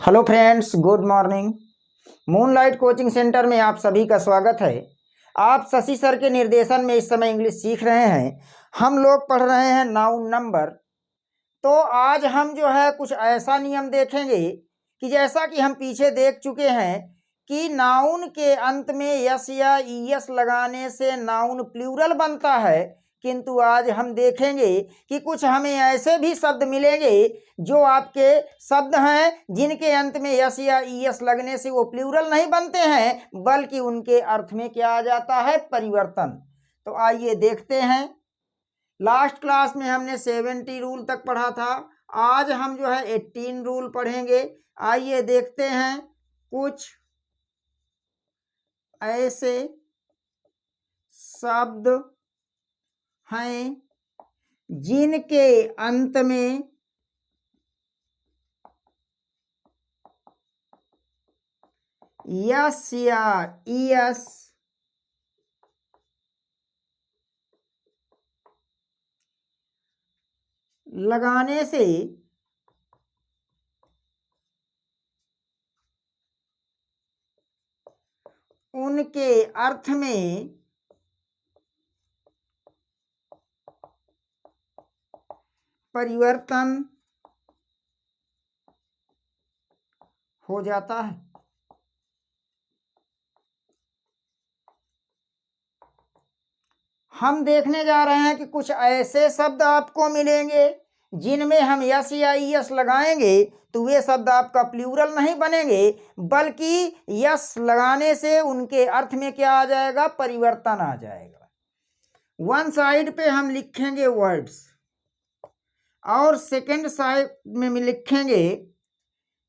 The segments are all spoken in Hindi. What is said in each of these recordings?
Hello friends, good morning. Moonlight coaching centre में आप सभी का स्वागत है। आप शशि सर के निर्देशन में इस समय इंग्लिश सीख रहे हैं। हम लोग पढ़ रहे हैं नाउन नंबर। तो आज हम जो है कुछ ऐसा नियम देखेंगे कि जैसा कि हम पीछे देख चुके हैं कि नाउन के अंत में यस या ईएस लगाने से नाउन प्लूरल बनता है, किंतु आज हम देखेंगे कि कुछ हमें ऐसे भी शब्द मिलेंगे जो आपके शब्द हैं जिनके अंत में यस या ईएस लगने से वो प्लूरल नहीं बनते हैं, बल्कि उनके अर्थ में क्या आ जाता है, परिवर्तन। तो आइए देखते हैं। लास्ट क्लास में हमने 70 रूल तक पढ़ा था। आज हम जो है 18 रूल पढ़ेंगे। आइए देखते हैं। कुछ ऐसे शब्द हैं जिनके अंत में यस या ईएस लगाने से उनके अर्थ में परिवर्तन हो जाता है। हम देखने जा रहे हैं कि कुछ ऐसे शब्द आपको मिलेंगे जिनमें हम यस या ईएस लगाएंगे तो वे शब्द आपका प्लूरल नहीं बनेंगे, बल्कि यस लगाने से उनके अर्थ में क्या आ जाएगा, परिवर्तन आ जाएगा। वन साइड पे हम लिखेंगे वर्ड्स और सेकंड साइड में लिखेंगे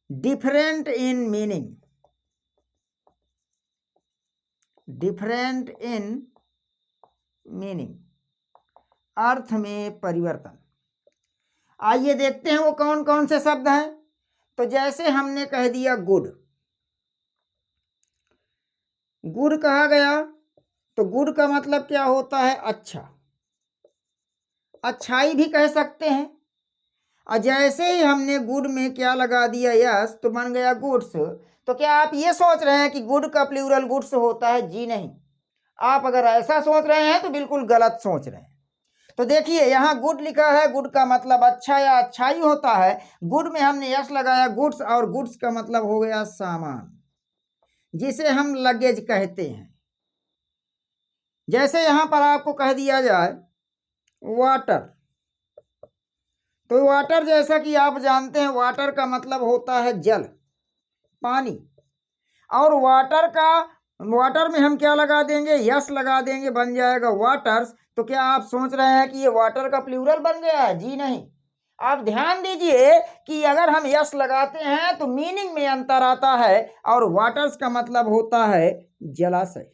different in meaning. Different in meaning, अर्थ में परिवर्तन। आइए देखते हैं वो कौन कौन से शब्द हैं। तो जैसे हमने कह दिया गुड, गुड कहा गया तो गुड का मतलब क्या होता है, अच्छा। अच्छाई भी कह सकते हैं। और जैसे ही हमने गुड में क्या लगा दिया, यस, तो बन गया गुड्स। तो क्या आप ये सोच रहे हैं कि गुड का प्लूरल गुड्स होता है? जी नहीं। आप अगर ऐसा सोच रहे हैं तो बिल्कुल गलत सोच रहे हैं। तो देखिए यहाँ गुड लिखा है, गुड का मतलब अच्छा या अच्छाई होता है। गुड में हमने यस लगाया, गुड्स, और गुड्स का मतलब हो गया सामान, जिसे हम लगेज कहते हैं। जैसे यहाँ पर आपको कह दिया जाए वाटर, तो वाटर जैसा कि आप जानते हैं वाटर का मतलब होता है जल, पानी। और वाटर में हम क्या लगा देंगे, यस लगा देंगे, बन जाएगा वाटर्स। तो क्या आप सोच रहे हैं कि ये वाटर का प्लूरल बन गया है? जी नहीं। आप ध्यान दीजिए कि अगर हम यस लगाते हैं तो मीनिंग में अंतर आता है, और वाटर्स का मतलब होता है जलाशय।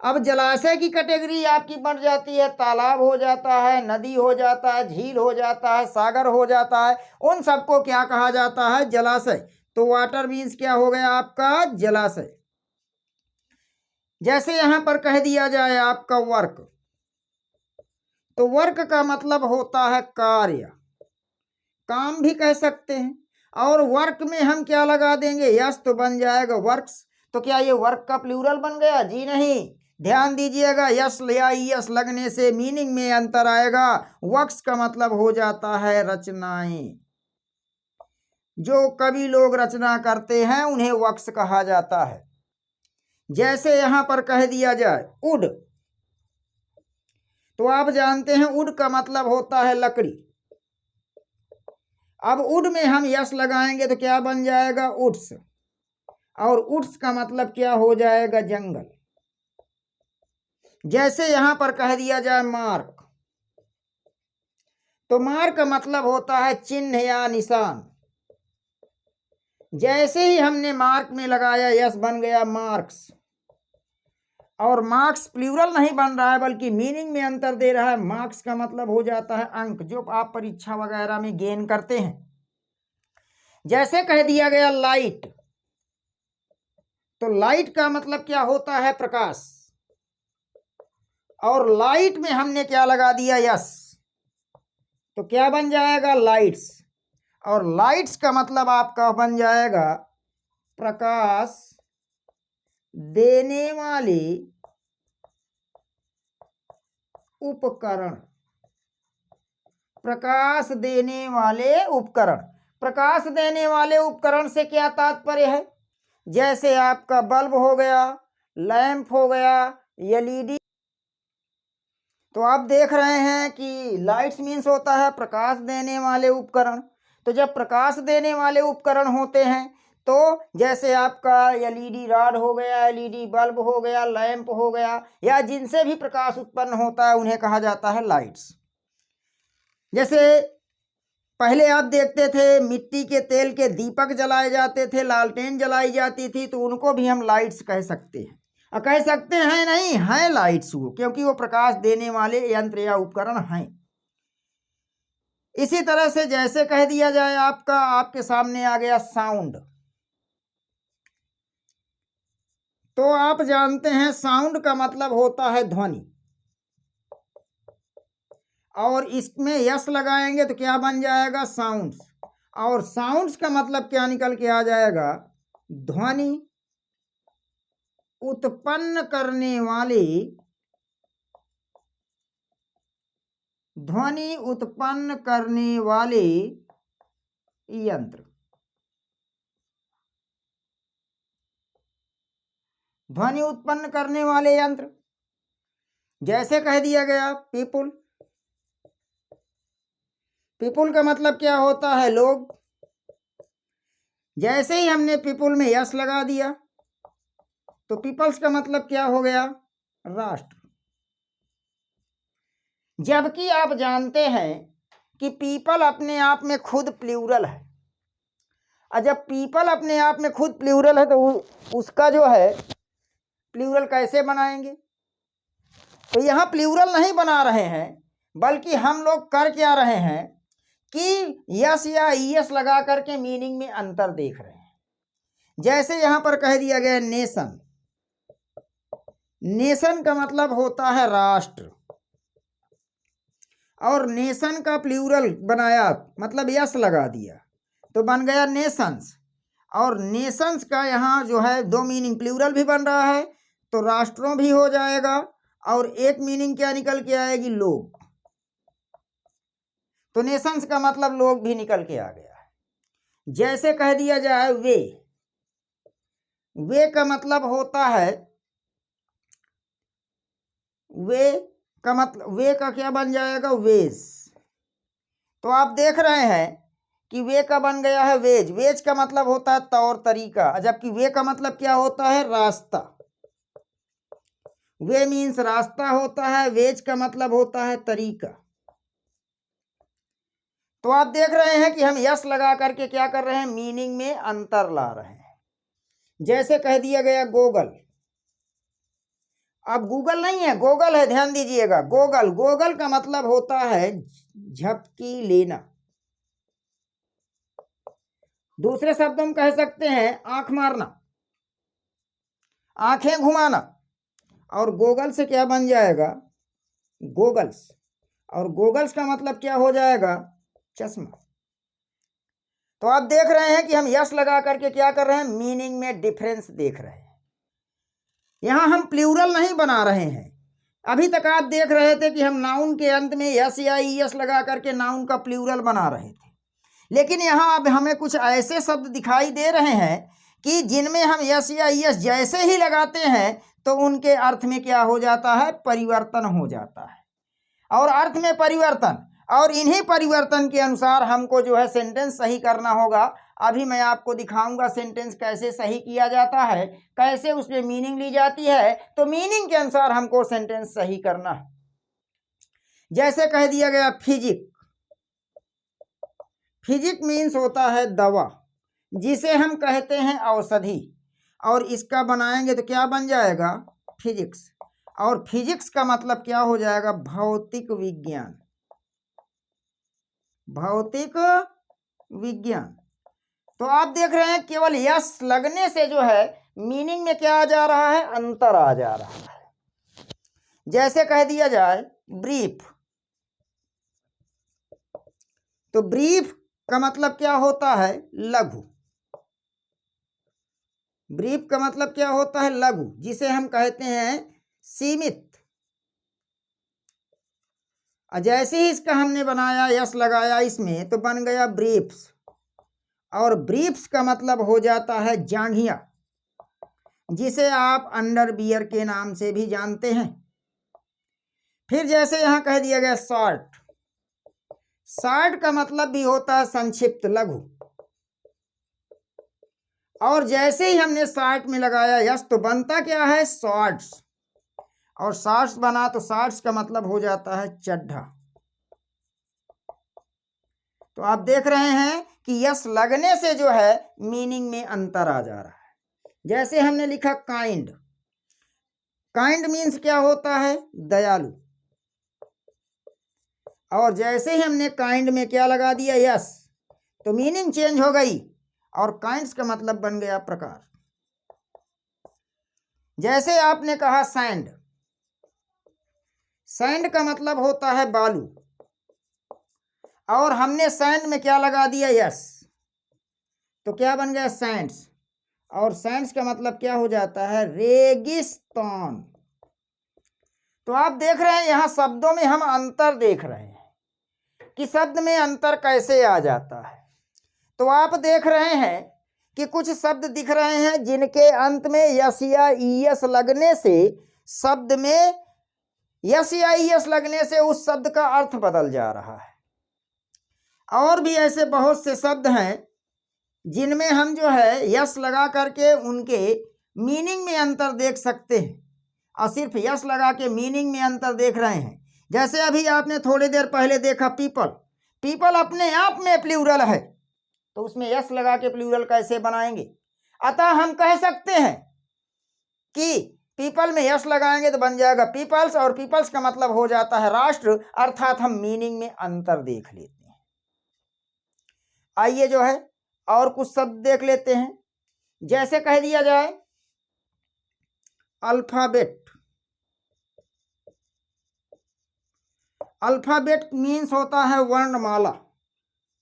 अब जलाशय की कैटेगरी आपकी बढ़ जाती है, तालाब हो जाता है, नदी हो जाता है, झील हो जाता है, सागर हो जाता है। उन सबको क्या कहा जाता है, जलाशय। तो वाटर मीन्स क्या हो गया आपका, जलाशय। जैसे यहां पर कह दिया जाए आपका वर्क, तो वर्क का मतलब होता है कार्य, काम भी कह सकते हैं। और वर्क में हम क्या लगा देंगे, यस, तो बन जाएगा वर्क्स। तो क्या ये वर्क का प्लूरल बन गया? जी नहीं। ध्यान दीजिएगा, यस या यस लगने से मीनिंग में अंतर आएगा। वर्क्स का मतलब हो जाता है रचनाएं। जो कवि लोग रचना करते हैं उन्हें वर्क्स कहा जाता है। जैसे यहां पर कह दिया जाए वुड, तो आप जानते हैं वुड का मतलब होता है लकड़ी। अब वुड में हम यस लगाएंगे तो क्या बन जाएगा, वुड्स। और वुड्स का मतलब क्या हो जाएगा, जंगल। जैसे यहां पर कह दिया जाए मार्क, तो मार्क का मतलब होता है चिन्ह या निशान। जैसे ही हमने मार्क में लगाया यस, बन गया मार्क्स। और मार्क्स प्लूरल नहीं बन रहा है, बल्कि मीनिंग में अंतर दे रहा है। मार्क्स का मतलब हो जाता है अंक, जो आप परीक्षा वगैरह में गेन करते हैं। जैसे कह दिया गया लाइट, तो लाइट का मतलब क्या होता है, प्रकाश। और लाइट में हमने क्या लगा दिया, यस, तो क्या बन जाएगा, लाइट्स। और लाइट्स का मतलब आपका बन जाएगा प्रकाश देने वाले उपकरण। प्रकाश देने वाले उपकरण। प्रकाश देने वाले उपकरण से क्या तात्पर्य है? जैसे आपका बल्ब हो गया, लैंप हो गया, एलईडी। तो आप देख रहे हैं कि लाइट्स मीन्स होता है प्रकाश देने वाले उपकरण। तो जब प्रकाश देने वाले उपकरण होते हैं तो जैसे आपका एलईडी रॉड हो गया, एलईडी बल्ब हो गया, लैंप हो गया, या जिनसे भी प्रकाश उत्पन्न होता है उन्हें कहा जाता है लाइट्स। जैसे पहले आप देखते थे मिट्टी के तेल के दीपक जलाए जाते थे, लालटेन जलाई जाती थी, तो उनको भी हम लाइट्स कह सकते हैं। कह सकते हैं नहीं, हैं लाइट्स वो, क्योंकि वो प्रकाश देने वाले यंत्र या उपकरण हैं। इसी तरह से जैसे कह दिया जाए आपका, आपके सामने आ गया साउंड। तो आप जानते हैं साउंड का मतलब होता है ध्वनि, और इसमें यस लगाएंगे तो क्या बन जाएगा? साउंड्स। और साउंड्स का मतलब क्या निकल के आ जाएगा? ध्वनि उत्पन्न करने वाले, ध्वनि उत्पन्न करने वाले यंत्र। ध्वनि उत्पन्न करने वाले यंत्र जैसे कह दिया गया पीपुल। पीपुल का मतलब क्या होता है? लोग। जैसे ही हमने पीपुल में यस लगा दिया तो पीपल्स का मतलब क्या हो गया? राष्ट्र। जबकि आप जानते हैं कि पीपल अपने आप में खुद प्लूरल है, और जब पीपल अपने आप में खुद प्लूरल है तो उसका जो है प्लूरल कैसे बनाएंगे? तो यहाँ प्लूरल नहीं बना रहे हैं, बल्कि हम लोग कर क्या रहे हैं कि यस या ईएस लगा करके मीनिंग में अंतर देख रहे हैं। जैसे यहाँ पर कह दिया गया नेशन। नेशन का मतलब होता है राष्ट्र, और नेशन का प्लूरल बनाया मतलब यस लगा दिया तो बन गया नेशंस। और नेशंस का यहाँ जो है दो मीनिंग, प्लूरल भी बन रहा है तो राष्ट्रों भी हो जाएगा, और एक मीनिंग क्या निकल के आएगी? लोग। तो नेशंस का मतलब लोग भी निकल के आ गया है। जैसे कह दिया जाए वे। वे का मतलब होता है, वे का मतलब, वे का क्या बन जाएगा? वेज। तो आप देख रहे हैं कि वे का बन गया है वेज। वेज का मतलब होता है तौर तरीका, जबकि वे का मतलब क्या होता है? रास्ता। वे मीन्स रास्ता होता है, वेज का मतलब होता है तरीका। तो आप देख रहे हैं कि हम यस लगा करके क्या कर रहे हैं? मीनिंग में अंतर ला रहे हैं। जैसे कह दिया गया गूगल। अब गूगल नहीं है, गोगल है, ध्यान दीजिएगा। गोगल, गोगल का मतलब होता है झपकी लेना। दूसरे शब्दों में कह सकते हैं आंख मारना, आंखें घुमाना। और गोगल से क्या बन जाएगा? गोगल्स। और गोगल्स का मतलब क्या हो जाएगा? चश्मा। तो आप देख रहे हैं कि हम यस लगा करके क्या कर रहे हैं? मीनिंग में डिफरेंस देख रहे हैं। यहां हम प्लूरल नहीं बना रहे हैं। अभी तक आप देख रहे थे कि हम नाउन के अंत में यस या ईएस लगा करके नाउन का प्लूरल बना रहे थे, लेकिन यहाँ अब हमें कुछ ऐसे शब्द दिखाई दे रहे हैं कि जिनमें हम यस या ईएस जैसे ही लगाते हैं तो उनके अर्थ में क्या हो जाता है? परिवर्तन हो जाता है। और अर्थ में परिवर्तन, और इन्हीं परिवर्तन के अनुसार हमको जो है सेंटेंस सही करना होगा। अभी मैं आपको दिखाऊंगा सेंटेंस कैसे सही किया जाता है, कैसे उसमें मीनिंग ली जाती है। तो मीनिंग के अनुसार हमको सेंटेंस सही करना है। जैसे कह दिया गया फिजिक। फिजिक मीन्स होता है दवा, जिसे हम कहते हैं औषधि, और इसका बनाएंगे तो क्या बन जाएगा? फिजिक्स। और फिजिक्स का मतलब क्या हो जाएगा? भौतिक विज्ञान। भौतिक विज्ञान। तो आप देख रहे हैं केवल यस लगने से जो है मीनिंग में क्या आ जा रहा है? अंतर आ जा रहा है। जैसे कह दिया जाए ब्रीफ। तो ब्रीफ का मतलब क्या होता है? लघु। ब्रीफ का मतलब क्या होता है? लघु, जिसे हम कहते हैं सीमित। जैसे ही इसका हमने बनाया, यस लगाया इसमें, तो बन गया ब्रीफ्स। और ब्रीफ्स का मतलब हो जाता है जांघिया, जिसे आप अंडरवियर के नाम से भी जानते हैं। फिर जैसे यहां कह दिया गया शॉर्ट, शॉर्ट का मतलब भी होता है संक्षिप्त, लघु। और जैसे ही हमने शॉर्ट में लगाया यस, तो बनता क्या है? शॉर्ट्स। और शॉर्ट्स बना तो शॉर्ट्स का मतलब हो जाता है चड्ढा। तो आप देख रहे हैं कि यस लगने से जो है मीनिंग में अंतर आ जा रहा है। जैसे हमने लिखा काइंड, काइंड मीन्स क्या होता है? दयालु। और जैसे ही हमने काइंड में क्या लगा दिया? यस, तो मीनिंग चेंज हो गई और काइंड्स का मतलब बन गया प्रकार। जैसे आपने कहा सैंड, सैंड का मतलब होता है बालू। और हमने सैंड में क्या लगा दिया? यस, तो क्या बन गया? सैंड्स। और सैंड्स का मतलब क्या हो जाता है? रेगिस्तान। तो आप देख रहे हैं यहां शब्दों में हम अंतर देख रहे हैं कि शब्द में अंतर कैसे आ जाता है। तो आप देख रहे हैं कि कुछ शब्द दिख रहे हैं जिनके अंत में यस या ईएस लगने से, शब्द में यस या ईएस लगने से उस शब्द का अर्थ बदल जा रहा है। और भी ऐसे बहुत से शब्द हैं जिनमें हम जो है यस लगा करके उनके मीनिंग में अंतर देख सकते हैं, और सिर्फ यस लगा के मीनिंग में अंतर देख रहे हैं। जैसे अभी आपने थोड़ी देर पहले देखा पीपल, पीपल अपने आप में प्लूरल है, तो उसमें यस लगा के प्लूरल कैसे बनाएंगे? अतः हम कह सकते हैं कि पीपल में यस लगाएंगे तो बन जाएगा पीपल्स, और पीपल्स का मतलब हो जाता है राष्ट्र, अर्थात हम मीनिंग में अंतर देख लेते हैं। आइए जो है और कुछ शब्द देख लेते हैं। जैसे कह दिया जाए अल्फाबेट, अल्फाबेट मीन्स होता है वर्णमाला,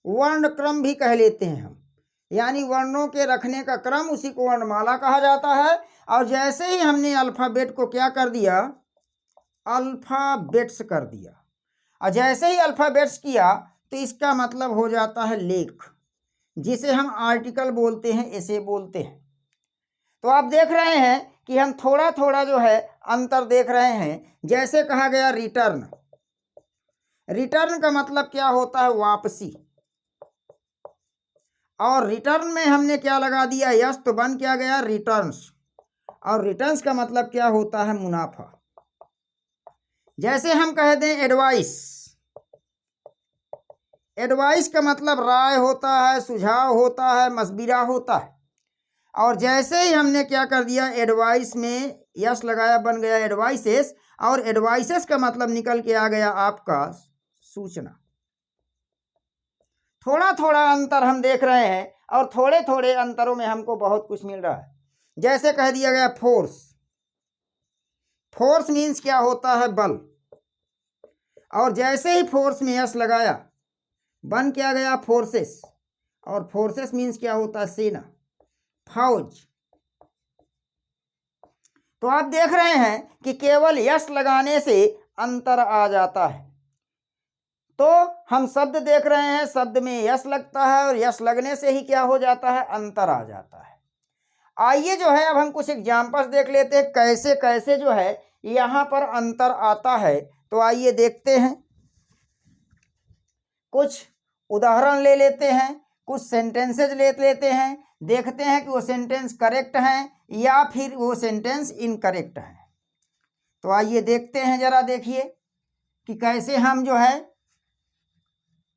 वर्ण क्रम भी कह लेते हैं हम, यानी वर्णों के रखने का क्रम, उसी को वर्णमाला कहा जाता है। और जैसे ही हमने अल्फाबेट को क्या कर दिया? अल्फाबेट्स कर दिया। और जैसे ही अल्फाबेट्स किया तो इसका मतलब हो जाता है लेख, जिसे हम आर्टिकल बोलते हैं, ऐसे बोलते हैं। तो आप देख रहे हैं कि हम थोड़ा थोड़ा जो है अंतर देख रहे हैं। जैसे कहा गया रिटर्न, रिटर्न का मतलब क्या होता है? वापसी। और रिटर्न में हमने क्या लगा दिया? यस, तो बन क्या गया? रिटर्न्स। और रिटर्न्स का मतलब क्या होता है? मुनाफा। जैसे हम कह दें एडवाइस, एडवाइस का मतलब राय होता है, सुझाव होता है, मशविरा होता है। और जैसे ही हमने क्या कर दिया? एडवाइस में यस लगाया, बन गया एडवाइसेस। और एडवाइसेस का मतलब निकल के आ गया आपका सूचना। थोड़ा थोड़ा अंतर हम देख रहे हैं, और थोड़े थोड़े अंतरों में हमको बहुत कुछ मिल रहा है। जैसे कह दिया गया फोर्स, फोर्स मीन्स क्या होता है? बल। और जैसे ही फोर्स में यस लगाया, बन क्या गया? फोर्सेस। और फोर्सेस मीन्स क्या होता है? सेना, फौज। तो आप देख रहे हैं कि केवल यस लगाने से अंतर आ जाता है। तो हम शब्द देख रहे हैं, शब्द में यस लगता है, और यस लगने से ही क्या हो जाता है? अंतर आ जाता है। आइए जो है अब हम कुछ एग्जाम्पल्स देख लेते हैं, कैसे कैसे जो है यहाँ पर अंतर आता है। तो आइए देखते हैं, कुछ उदाहरण ले लेते हैं, कुछ सेंटेंसेज ले लेते हैं, देखते हैं कि वो सेंटेंस करेक्ट हैं या फिर वो सेंटेंस इनकरेक्ट है। तो आइए देखते हैं, जरा देखिए कि कैसे हम जो है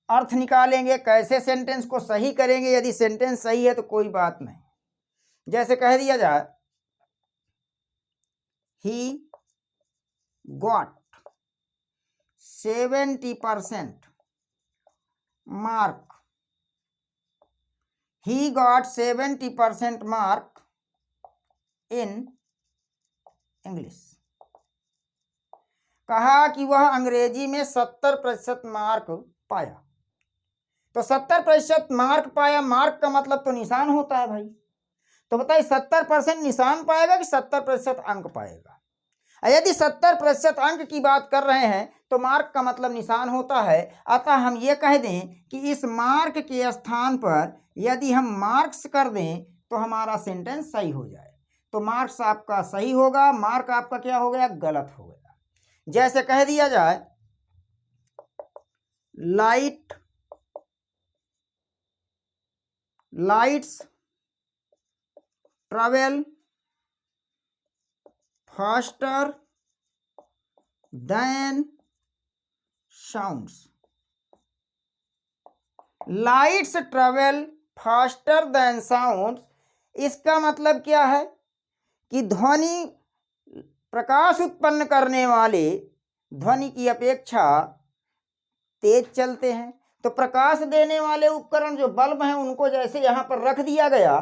अर्थ निकालेंगे, कैसे सेंटेंस को सही करेंगे। यदि सेंटेंस सही है तो कोई बात नहीं। जैसे कह दिया जाए he got 70% mark, he got 70% mark in English। कहा कि वह अंग्रेजी में 70% मार्क पाया। तो 70% मार्क पाया, मार्क का मतलब तो निशान होता है भाई। तो बताइए 70% निशान पाएगा कि 70% अंक पाएगा? यदि 70% अंक की बात कर रहे हैं तो मार्क का मतलब निशान होता है। अतः हम ये कह दें कि इस मार्क के स्थान पर यदि हम मार्क्स कर दें तो हमारा सेंटेंस सही हो जाए। तो मार्क्स आपका सही होगा, मार्क आपका क्या हो गया? गलत हो गया। जैसे कह दिया जाए lights travel faster than sounds. Lights travel faster than sounds, इसका मतलब क्या है कि ध्वनि, प्रकाश उत्पन्न करने वाले ध्वनि की अपेक्षा तेज चलते हैं। तो प्रकाश देने वाले उपकरण जो बल्ब हैं उनको जैसे यहाँ पर रख दिया गया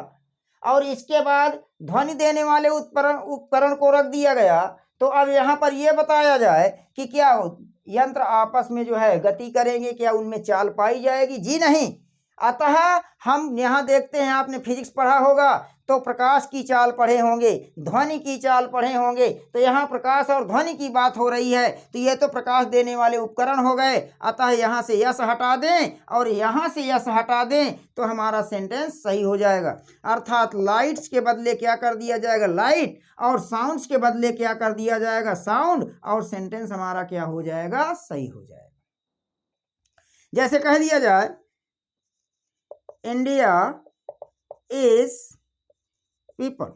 और इसके बाद ध्वनि देने वाले उपकरण को रख दिया गया, तो अब यहाँ पर यह बताया जाए कि क्या यंत्र आपस में जो है गति करेंगे, क्या उनमें चाल पाई जाएगी? जी नहीं। अतः हम यहाँ देखते हैं, आपने फिजिक्स पढ़ा होगा तो प्रकाश की चाल पढ़े होंगे, ध्वनि की चाल पढ़े होंगे। तो यहाँ प्रकाश और ध्वनि की बात हो रही है, तो ये तो प्रकाश देने वाले उपकरण हो गए। अतः यहाँ से यस हटा दें और यहाँ से यस हटा दें तो हमारा सेंटेंस सही हो जाएगा। अर्थात लाइट्स के बदले क्या कर दिया जाएगा? लाइट, और साउंड्स के बदले क्या कर दिया जाएगा? साउंड, और सेंटेंस हमारा क्या हो जाएगा? सही हो जाएगा। जैसे कह दिया जाए इंडिया इज पीपल,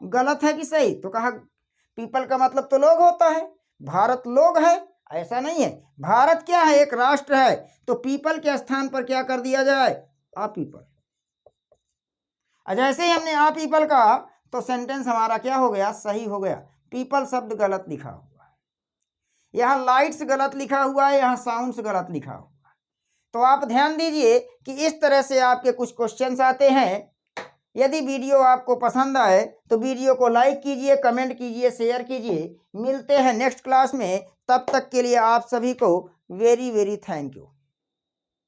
गलत है कि सही? तो कहा पीपल का मतलब तो लोग होता है, भारत लोग है, ऐसा नहीं है। भारत क्या है? एक राष्ट्र है। तो पीपल के स्थान पर क्या कर दिया जाए? आ पीपल। जैसे ही हमने आ पीपल कहा तो सेंटेंस हमारा क्या हो गया? सही हो गया। पीपल शब्द गलत लिखा हुआ है, यहाँ लाइट्स गलत लिखा हुआ है, यहाँ साउंड्स गलत लिखा हुआ है। तो आप ध्यान दीजिए कि इस तरह से आपके कुछ क्वेश्चंस आते हैं। यदि वीडियो आपको पसंद आए तो वीडियो को लाइक कीजिए, कमेंट कीजिए, शेयर कीजिए। मिलते हैं नेक्स्ट क्लास में, तब तक के लिए आप सभी को वेरी वेरी थैंक यू।